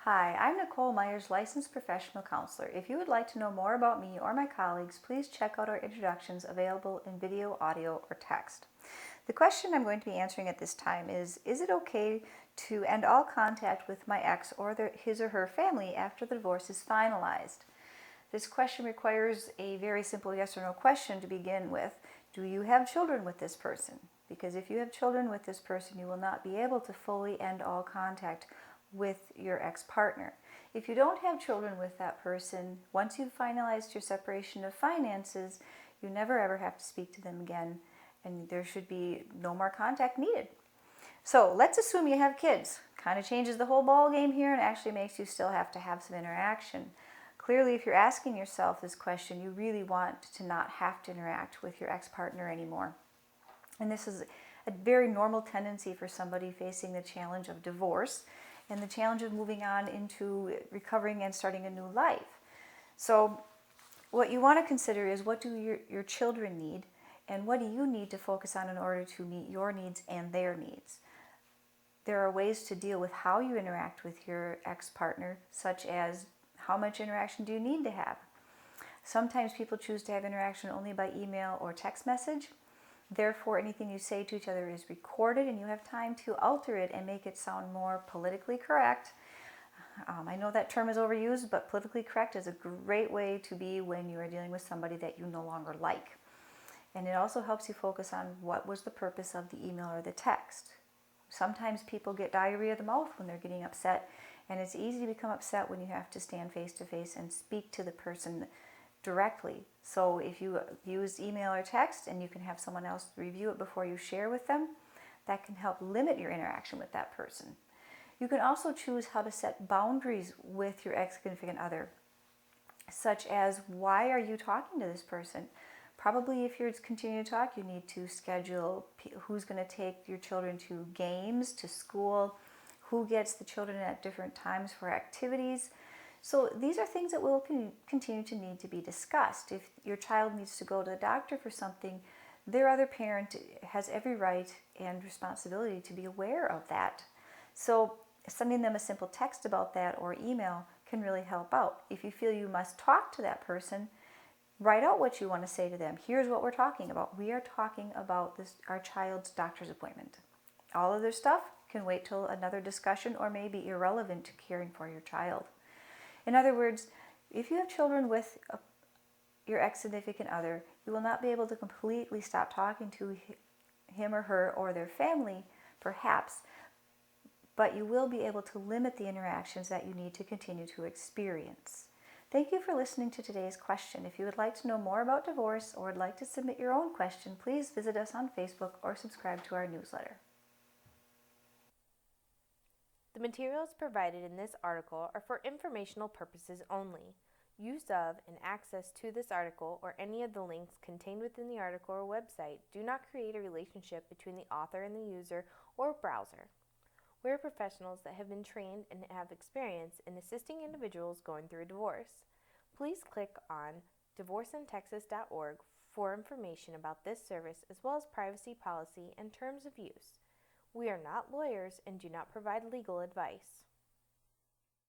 Hi, I'm Nicole Myers, licensed professional counselor. If you would like to know more about me or my colleagues, please check out our introductions available in video, audio, or text. The question I'm going to be answering at this time is it okay to end all contact with my ex or his or her family after the divorce is finalized? This question requires a very simple yes or no question to begin with. Do you have children with this person? Because if you have children with this person, you will not be able to fully end all contact with your ex-partner. If you don't have children with that person, once you've finalized your separation of finances, you never ever have to speak to them again, and there should be no more contact needed. So let's assume you have kids. Kind of changes the whole ball game here and actually makes you still have to have some interaction. Clearly, if you're asking yourself this question, you really want to not have to interact with your ex-partner anymore. And this is a very normal tendency for somebody facing the challenge of divorce and the challenge of moving on into recovering and starting a new life. So what you want to consider is, what do your children need, and what do you need to focus on in order to meet your needs and their needs? There are ways to deal with how you interact with your ex-partner, such as how much interaction do you need to have? Sometimes people choose to have interaction only by email or text message. Therefore, anything you say to each other is recorded, and you have time to alter it and make it sound more politically correct. I know that term is overused, but politically correct is a great way to be when you are dealing with somebody that you no longer like. And it also helps you focus on what was the purpose of the email or the text. Sometimes people get diarrhea of the mouth when they're getting upset, and it's easy to become upset when you have to stand face to face and speak to the person directly. So if you use email or text and you can have someone else review it before you share with them, that can help limit your interaction with that person. You can also choose how to set boundaries with your ex-significant other, such as, why are you talking to this person? Probably if you're continuing to talk, you need to schedule who's going to take your children to games, to school, who gets the children at different times for activities. So these are things that will continue to need to be discussed. If your child needs to go to the doctor for something, their other parent has every right and responsibility to be aware of that. So sending them a simple text about that or email can really help out. If you feel you must talk to that person, write out what you want to say to them. Here's what we're talking about. We are talking about our child's doctor's appointment. All other stuff can wait till another discussion or may be irrelevant to caring for your child. In other words, if you have children with your ex-significant other, you will not be able to completely stop talking to him or her or their family, perhaps, but you will be able to limit the interactions that you need to continue to experience. Thank you for listening to today's question. If you would like to know more about divorce or would like to submit your own question, please visit us on Facebook or subscribe to our newsletter. The materials provided in this article are for informational purposes only. Use of and access to this article or any of the links contained within the article or website do not create a relationship between the author and the user or browser. We are professionals that have been trained and have experience in assisting individuals going through a divorce. Please click on divorceintexas.org for information about this service, as well as privacy policy and terms of use. We are not lawyers and do not provide legal advice.